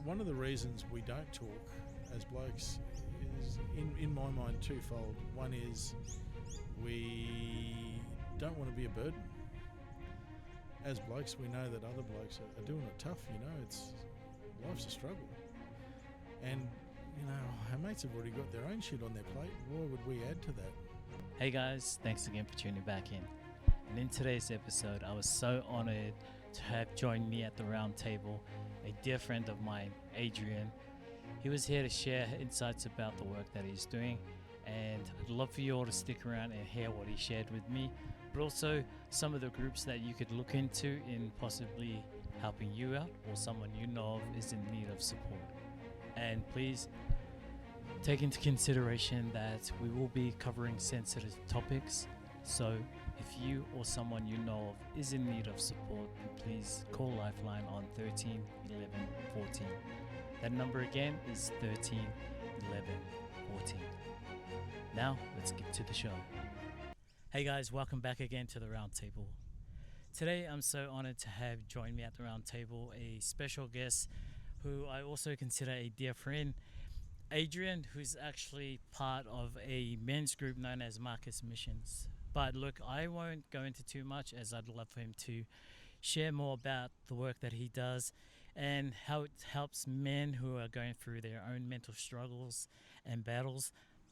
one of the reasons we don't talk as blokes is, in my mind, twofold. One is we don't want to be a burden. As blokes, we know that other blokes are doing it tough. Life's a struggle, and our mates have already got their own shit on their plate. Why would we add to that? Hey guys, thanks again for tuning back in. And in today's episode, I was so honored to have joined me at the round table a dear friend of mine, Adrian. He was here to share insights about the work that he's doing, and I'd love for you all to stick around and hear what he shared with me, but also some of the groups that you could look into in possibly helping you out or someone you know of is in need of support. And please take into consideration that we will be covering sensitive topics, so if you or someone you know of is in need of support, then please call Lifeline on 13 11 14. That number again is 13 11 14. Now, let's get to the show. Hey guys, welcome back again to the round table. Today, I'm so honored to have joined me at the round table a special guest who I also consider a dear friend, Adrian, who's actually part of a men's group known as Marcus Missions. But look, I won't go into too much, as I'd love for him to share more about the work that he does and how it helps men who are going through their own mental struggles and battles.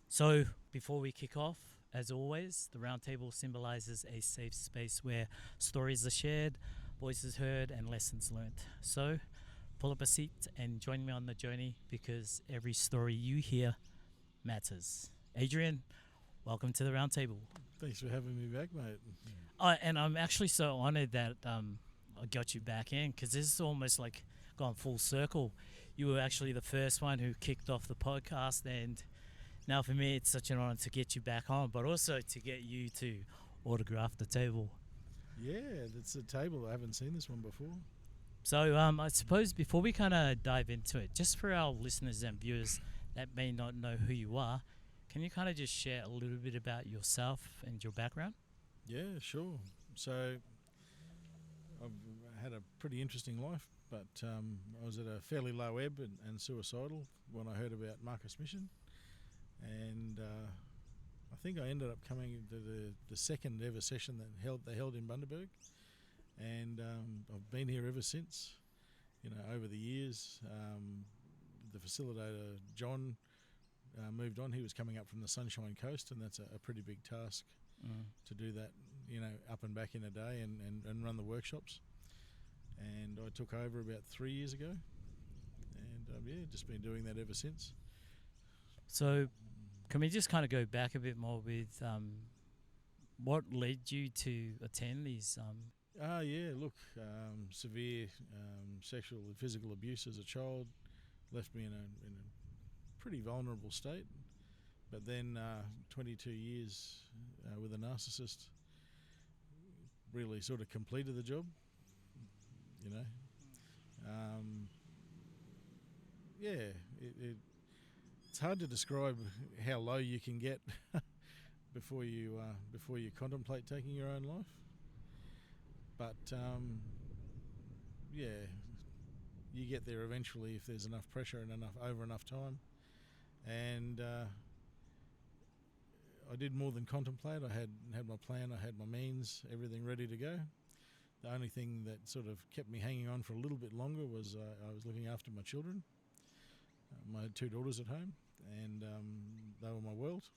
So before we kick off, as always, the round table symbolizes a safe space where stories are shared, voices heard, and lessons learnt. So pull up a seat and join me on the journey, because every story you hear matters. Adrian, welcome to the round table. Thanks for having me back, mate. And I'm actually so honored that I got you back in, because this is almost like gone full circle. You were actually the first one who kicked off the podcast, and now for me it's such an honor to get you back on, but also to get you to autograph the table. Yeah, that's a table. I haven't seen this one before. So I suppose before we kind of dive into it, just for our listeners and viewers that may not know who you are, can you kind of just share a little bit about yourself and your background? Yeah, sure. So I've had a pretty interesting life, but I was at a fairly low ebb and suicidal when I heard about Marcus Mission, and I think I ended up coming to the second ever session that they held in Bundaberg, and I've been here ever since. Over the years, the facilitator John moved on. He was coming up from the Sunshine Coast, and that's a pretty big task to do that, up and back in a day and run the workshops. And I took over about 3 years ago, and just been doing that ever since. So can we just kind of go back a bit more with what led you to attend these? Severe sexual and physical abuse as a child left me in a pretty vulnerable state, but then 22 years with a narcissist really sort of completed the job. It's hard to describe how low you can get before you contemplate taking your own life, but you get there eventually if there's enough pressure and enough time. And I did more than contemplate. I had my plan, I had my means, everything ready to go. The only thing that sort of kept me hanging on for a little bit longer was I was looking after my children. I had 2 daughters at home, and they were my world.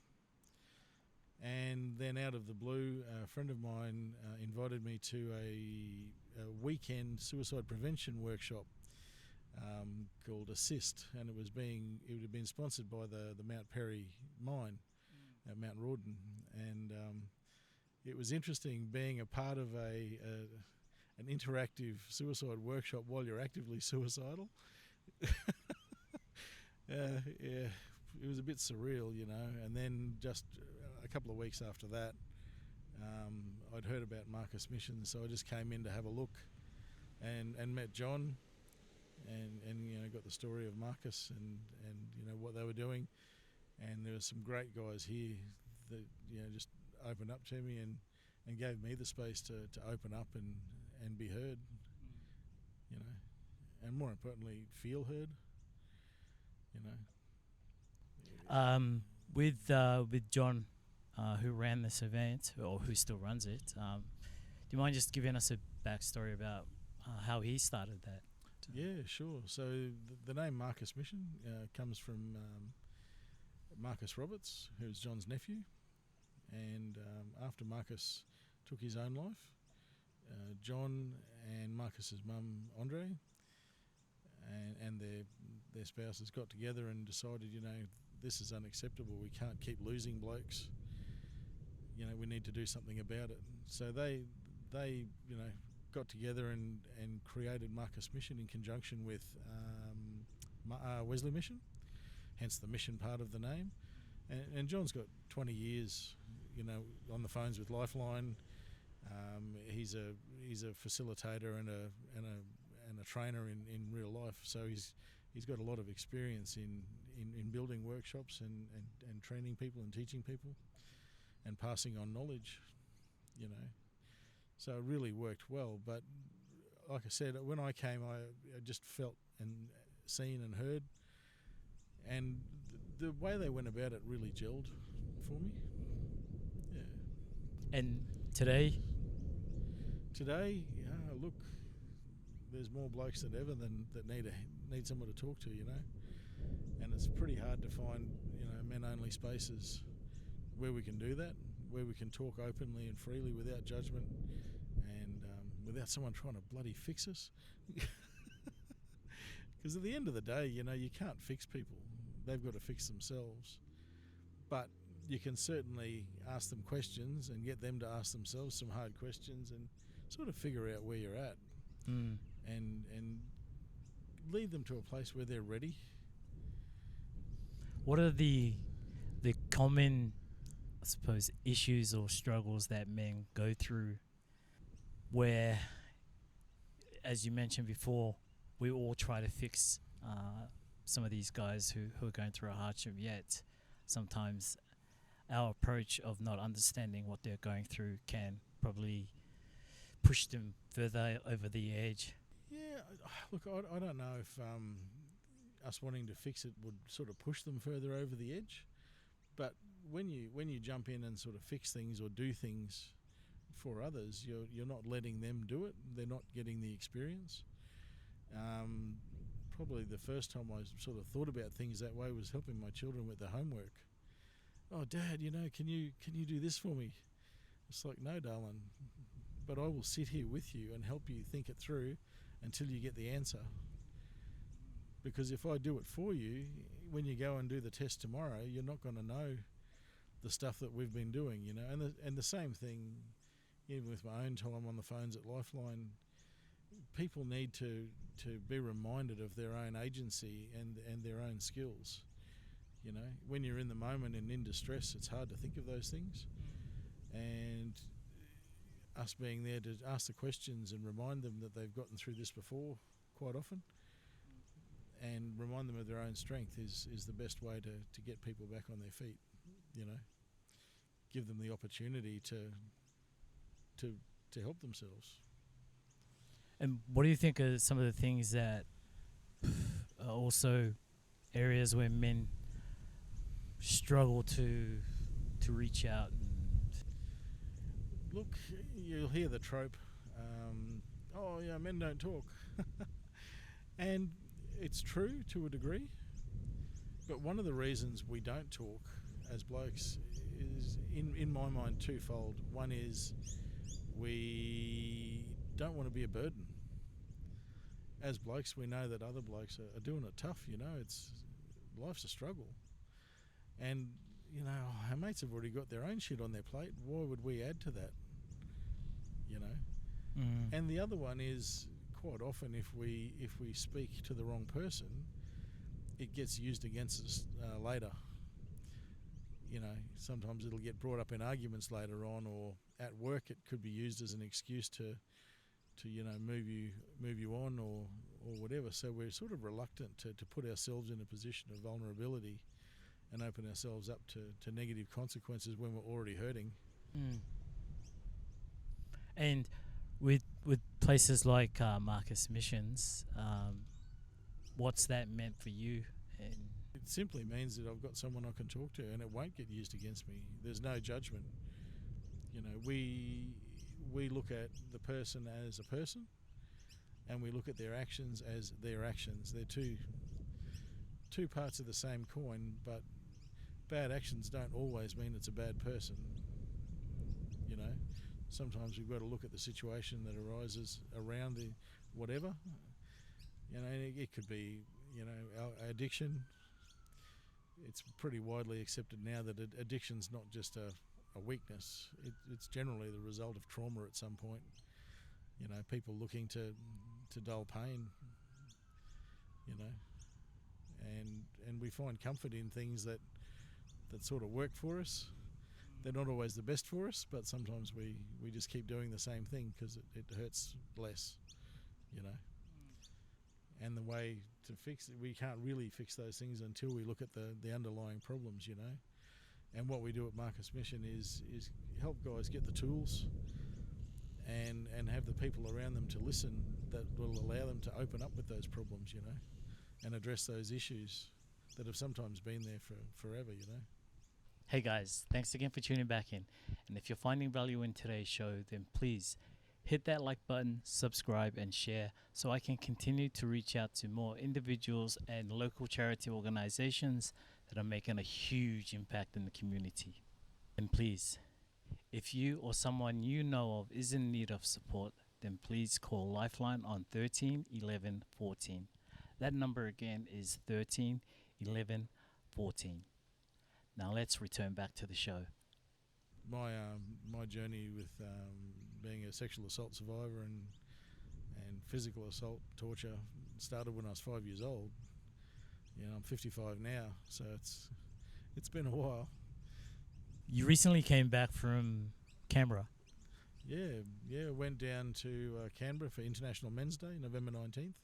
And then out of the blue, a friend of mine invited me to a weekend suicide prevention workshop called Assist, and it had been sponsored by the Mount Perry mine at Mount Rawdon, and it was interesting being a part of an interactive suicide workshop while you're actively suicidal. It was a bit surreal, and then just a couple of weeks after that, I'd heard about Marcus Mission, so I just came in to have a look and met John, and got the story of Marcus and what they were doing, and there were some great guys here that just opened up to me and gave me the space to open up and be heard, and more importantly feel heard. you know. With John, who ran this event or who still runs it, do you mind just giving us a backstory about how he started that? Yeah, sure. So the name Marcus Mission comes from Marcus Roberts, who's John's nephew, and after Marcus took his own life, John and Marcus's mum Andre and their spouses got together and decided, this is unacceptable. We can't keep losing blokes. We need to do something about it. So they got together and created Marcus Mission in conjunction with Wesley Mission, hence the mission part of the name. And John's got 20 years, on the phones with Lifeline. He's a facilitator and a trainer in real life. So he's got a lot of experience in building workshops and training people and teaching people and passing on knowledge, So it really worked well. But like I said, when I came, I just felt and seen and heard. And the way they went about it really gelled for me. Yeah. And today, look, there's more blokes than ever that need someone to talk to, And it's pretty hard to find, men-only spaces where we can do that, where we can talk openly and freely without judgment and without someone trying to bloody fix us. Because at the end of the day, you can't fix people. They've got to fix themselves. But you can certainly ask them questions and get them to ask themselves some hard questions and sort of figure out where you're at and lead them to a place where they're ready. What are the common, I suppose, issues or struggles that men go through where, as you mentioned before, we all try to fix some of these guys who are going through a hardship, yet sometimes our approach of not understanding what they're going through can probably push them further over the edge? Yeah, look, I don't know if us wanting to fix it would sort of push them further over the edge. But when you jump in and sort of fix things or do things for others, you're not letting them do it. They're not getting the experience. Probably the first time I sort of thought about things that way was helping my children with their homework. Oh, Dad, can you do this for me? It's like, no, darling, but I will sit here with you and help you think it through until you get the answer. Because if I do it for you, when you go and do the test tomorrow, you're not going to know the stuff that we've been doing, And the same thing, even with my own time on the phones at Lifeline, people need to be reminded of their own agency and their own skills. When you're in the moment and in distress, it's hard to think of those things. And us being there to ask the questions and remind them that they've gotten through this before quite often and remind them of their own strength is the best way to get people back on their feet, Give them the opportunity to help themselves. And what do you think are some of the things that are also areas where men struggle to reach out? Look, you'll hear the trope, men don't talk. And it's true to a degree, but one of the reasons we don't talk as blokes is, in my mind, twofold. One is we don't want to be a burden. As blokes, we know that other blokes are doing it tough, life's a struggle. And, our mates have already got their own shit on their plate. Why would we add to that? And the other one is, quite often, if we speak to the wrong person, it gets used against us later. Sometimes it'll get brought up in arguments later on, or at work it could be used as an excuse to move you on or whatever. So we're sort of reluctant to put ourselves in a position of vulnerability and open ourselves up to negative consequences when we're already hurting. And with places like Marcus Missions, what's that meant for you? And It simply means that I've got someone I can talk to, and it won't get used against me. There's no judgment. You know, we look at the person as a person, and we look at their actions as their actions. They're two parts of the same coin, but bad actions don't always mean it's a bad person. You know, sometimes we've got to look at the situation that arises around the whatever. You know, it could be, you know, addiction. It's pretty widely accepted now that addiction's not just a weakness. It's generally the result of trauma at some point. You know, people looking to dull pain. You know, and we find comfort in things that sort of work for us. They're not always the best for us, but sometimes we just keep doing the same thing because it hurts less. You know. And the way to fix it, we can't really fix those things until we look at the underlying problems, you know. And what we do at Marcus Mission is help guys get the tools and have the people around them to listen that will allow them to open up with those problems, you know, and address those issues that have sometimes been there for forever, you know. Hey guys, thanks again for tuning back in. And if you're finding value in today's show, then please hit that like button, subscribe and share so I can continue to reach out to more individuals and local charity organizations that are making a huge impact in the community. And please, if you or someone you know of is in need of support, then please call Lifeline on 13 11 14. That number again is 13 11 14. Now let's return back to the show. My journey with being a sexual assault survivor and physical assault, torture, started when I was 5 years old. You know, I'm 55 now, so it's been a while. You recently came back from Canberra. Yeah, went down to Canberra for International Men's Day, November 19th,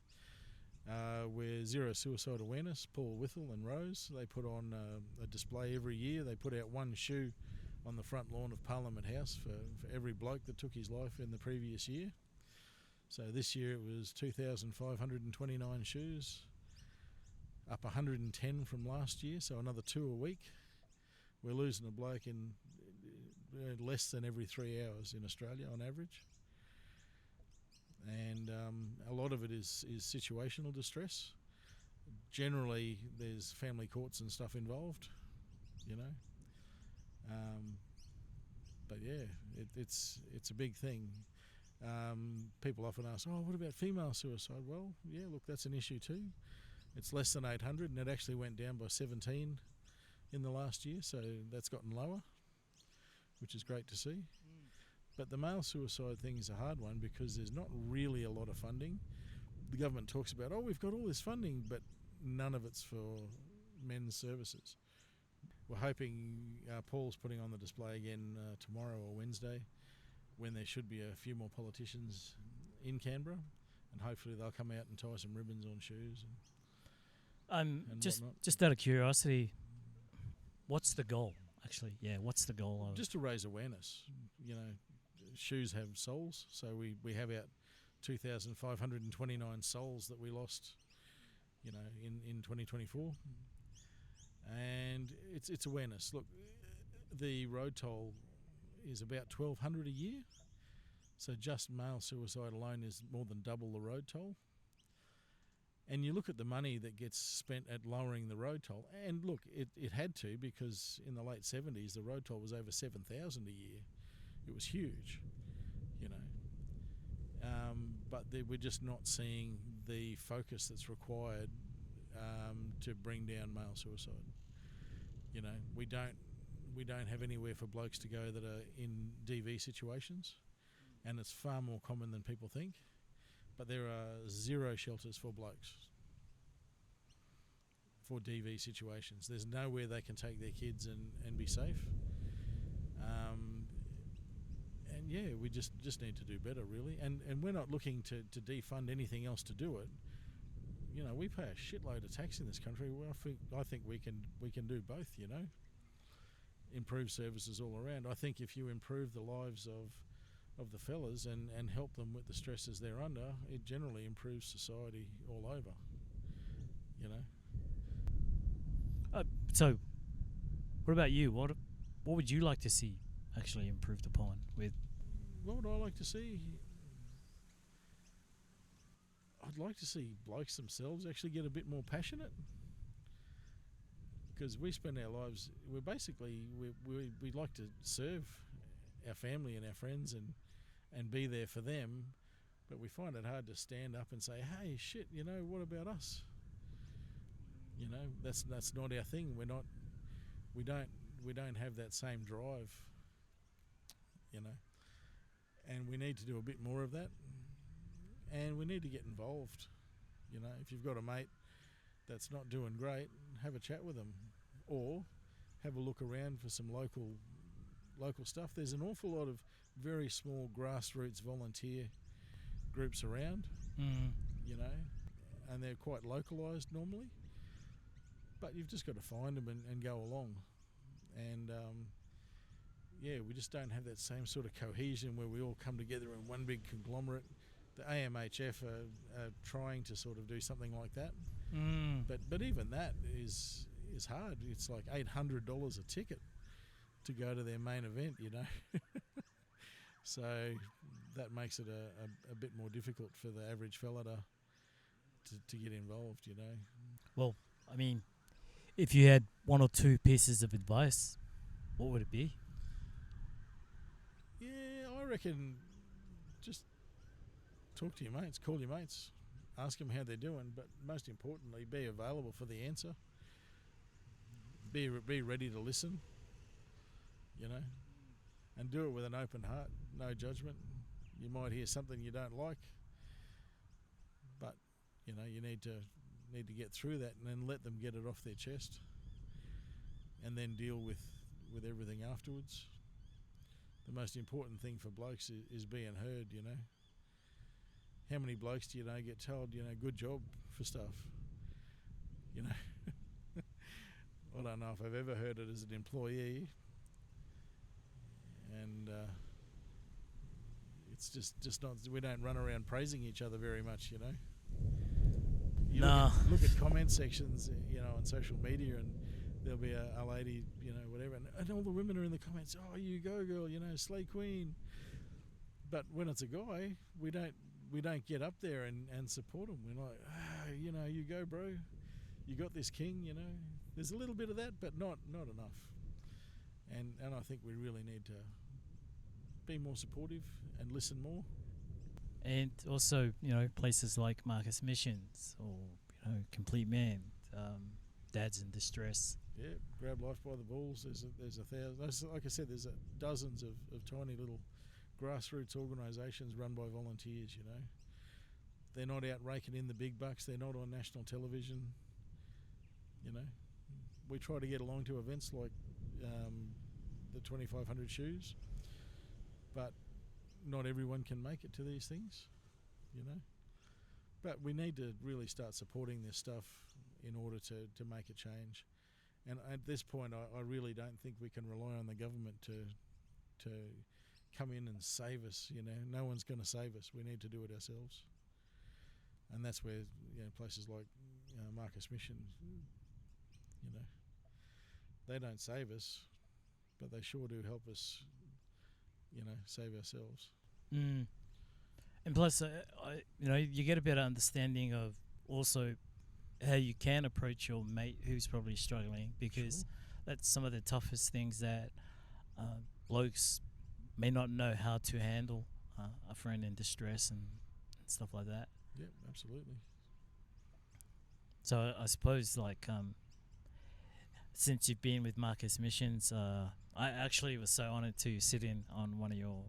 where Zero Suicide Awareness, Paul Whittle and Rose, they put on a display every year. They put out one shoe on the front lawn of Parliament House for every bloke that took his life in the previous year. So this year it was 2,529 shoes, up 110 from last year, so another 2 a week. We're losing a bloke in less than every 3 hours in Australia on average. And a lot of it is situational distress. Generally there's family courts and stuff involved, you know. But yeah, it's a big thing. People often ask, oh, what about female suicide? Well, yeah, look, that's an issue too. It's less than 800 and it actually went down by 17 in the last year, so that's gotten lower, which is great to see. But the male suicide thing is a hard one because there's not really a lot of funding. The government talks about, oh, we've got all this funding, but none of it's for men's services. We're hoping Paul's putting on the display again tomorrow or Wednesday, when there should be a few more politicians in Canberra, and hopefully they'll come out and tie some ribbons on shoes. And just out of curiosity, what's the goal? Actually, yeah, what's the goal of? Just to raise awareness. You know, shoes have souls, so we have out 2,529 souls that we lost, you know, in 2024. And it's awareness. Look, the road toll is about 1,200 a year, so just male suicide alone is more than double the road toll. And you look at the money that gets spent at lowering the road toll, and look, it had to, because in the late 70s the road toll was over 7,000 a year. It was huge, you know. But we're just not seeing the focus that's required to bring down male suicide. You know, we don't have anywhere for blokes to go that are in DV situations, and it's far more common than people think. But there are zero shelters for blokes for DV situations. There's nowhere they can take their kids and be safe. And yeah, we just need to do better, really. And we're not looking to defund anything else to do it. You know, we pay a shitload of tax in this country. Well, I think we can do both, you know. Improve services all around. I think if you improve the lives of the fellas and help them with the stresses they're under, it generally improves society all over, you know. So, what about you? What would you like to see actually improved upon with? What would I like to see? I'd like to see blokes themselves actually get a bit more passionate, because we spend our lives, we like to serve our family and our friends and be there for them, but we find it hard to stand up and say, hey, shit, what about us? That's not our thing. We don't have that same drive, and we need to do a bit more of that, and we need to get involved. If you've got a mate that's not doing great, have a chat with them, or have a look around for some local stuff. There's an awful lot of very small grassroots volunteer groups around, and they're quite localised normally, but you've just got to find them and go along. And we just don't have that same sort of cohesion where we all come together in one big conglomerate. The AMHF are trying to sort of do something like that, but even that is hard. It's like $800 a ticket to go to their main event, so that makes it a bit more difficult for the average fella to get involved, Well, I mean, if you had one or two pieces of advice, what would it be? Yeah, I reckon just talk to your mates, call your mates, ask them how they're doing, but most importantly, be available for the answer. Be ready to listen, and do it with an open heart, no judgment. You might hear something you don't like, but you need to get through that and then let them get it off their chest, and then deal with everything afterwards. The most important thing for blokes is being heard. How many blokes do get told, good job for stuff? I don't know if I've ever heard it as an employee, and it's just not. We don't run around praising each other very much, You look at comment sections, on social media, and there'll be a lady, whatever, and all the women are in the comments. Oh, you go, girl, slay queen. But when it's a guy, we don't get up there and support him. We're like, you go, bro. You got this, king. There's a little bit of that, but not enough. And I think we really need to be more supportive and listen more. And also, places like Marcus Missions or Complete Man, Dads in Distress. Yeah, Grab Life by the Balls. There's a thousand. Like I said, there's dozens of tiny little grassroots organisations run by volunteers. They're not out raking in the big bucks. They're not on national television. We try to get along to events like the 2500 shoes, but not everyone can make it to these things, But we need to really start supporting this stuff in order to make a change. And at this point, I really don't think we can rely on the government to come in and save us. No one's going to save us. We need to do it ourselves. And that's where places like Marcus Mission, they don't save us, but they sure do help us, save ourselves. And plus, you get a better understanding of also how you can approach your mate who's probably struggling, because that's some of the toughest things that blokes may not know how to handle a friend in distress and stuff like that. Yeah, absolutely. So I suppose, since you've been with Marcus Missions, I actually was so honoured to sit in on one of your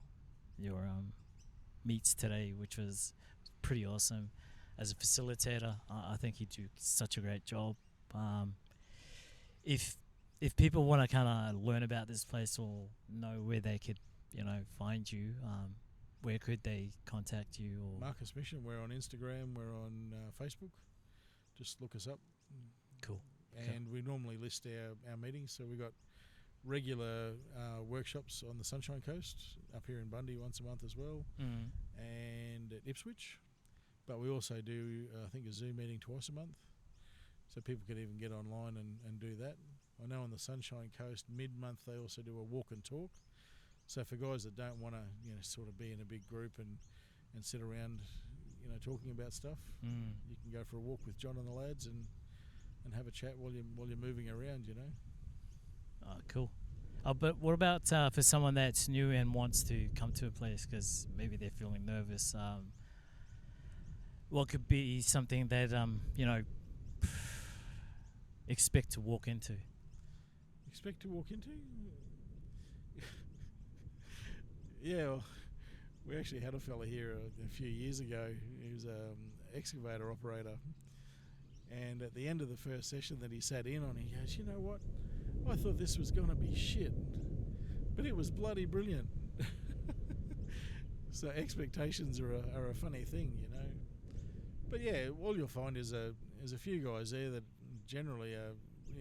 meets today, which was pretty awesome. As a facilitator, I think you do such a great job. If people want to kind of learn about this place or know where they could, find you, where could they contact you? Or Marcus Mission, we're on Instagram, we're on Facebook. Just look us up. Cool. And we normally list our meetings. So we've got regular workshops on the Sunshine Coast, up here in Bundy once a month as well, and at Ipswich. But we also do, I think, a Zoom meeting twice a month. so people could even get online and do that. I know on the Sunshine Coast, mid-month they also do a walk and talk. So for guys that don't want to, sort of be in a big group and sit around, talking about stuff, you can go for a walk with John and the lads and have a chat while you're moving around, Oh, cool. But what about for someone that's new and wants to come to a place because maybe they're feeling nervous? What could be something that expect to walk into? Expect to walk into? Yeah, well, we actually had a fella here a few years ago. He was an excavator operator. And at the end of the first session that he sat in on, he goes, "You know what? I thought this was going to be shit, but it was bloody brilliant." So expectations are a funny thing, But yeah, all you'll find is a few guys there that generally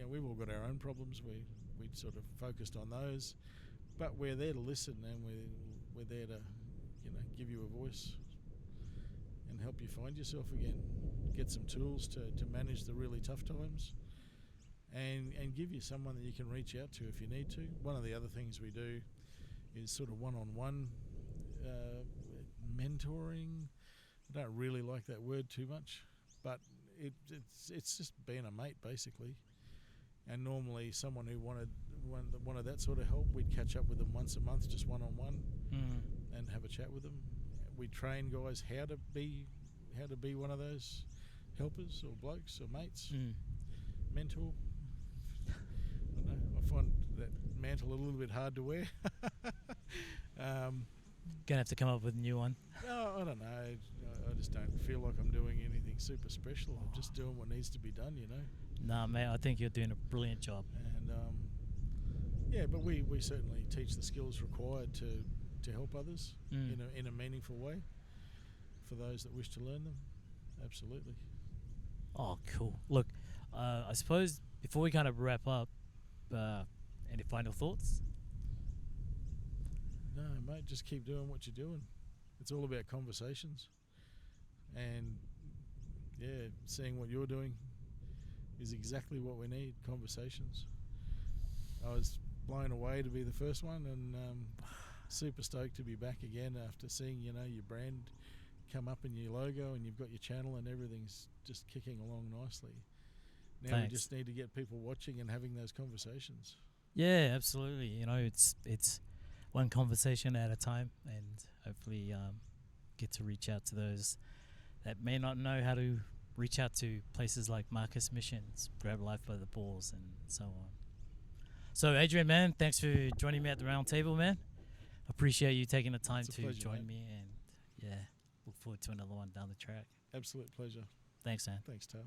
we've all got our own problems. We sort of focused on those, but we're there to listen, and we're there to give you a voice and help you find yourself again, get some tools to manage the really tough times, and give you someone that you can reach out to if you need to. One of the other things we do is sort of one-on-one mentoring. I don't really like that word too much, but it's just being a mate basically. And normally someone who wanted that sort of help, we'd catch up with them once a month, just one-on-one, and have a chat with them. We train guys how to be one of those helpers or blokes or mates, mentor. I don't know, I find that mantle a little bit hard to wear. Gonna have to come up with a new one. No, I don't know. I just don't feel like I'm doing anything super special. I'm just doing what needs to be done, Nah, mate, I think you're doing a brilliant job. And yeah, but we certainly teach the skills required to help others in a meaningful way for those that wish to learn them. Absolutely. Oh, cool. Look, I suppose before we kind of wrap up, any final thoughts? No, mate, just keep doing what you're doing. It's all about conversations. And yeah, seeing what you're doing is exactly what we need, conversations. I was blown away to be the first one, and super stoked to be back again after seeing, your brand come up in your logo, and you've got your channel and everything's just kicking along nicely. Now Thanks. We just need to get people watching and having those conversations. Yeah, absolutely. It's one conversation at a time, and hopefully get to reach out to those that may not know how to reach out to places like Marcus Missions, Grab Life by the Balls, and so on. So, Adrian, man, thanks for joining me at the round table, man. Appreciate you taking the time to pleasure, join mate. me, and yeah, look forward to another one down the track. Absolute pleasure. Thanks, man. Thanks, Tal.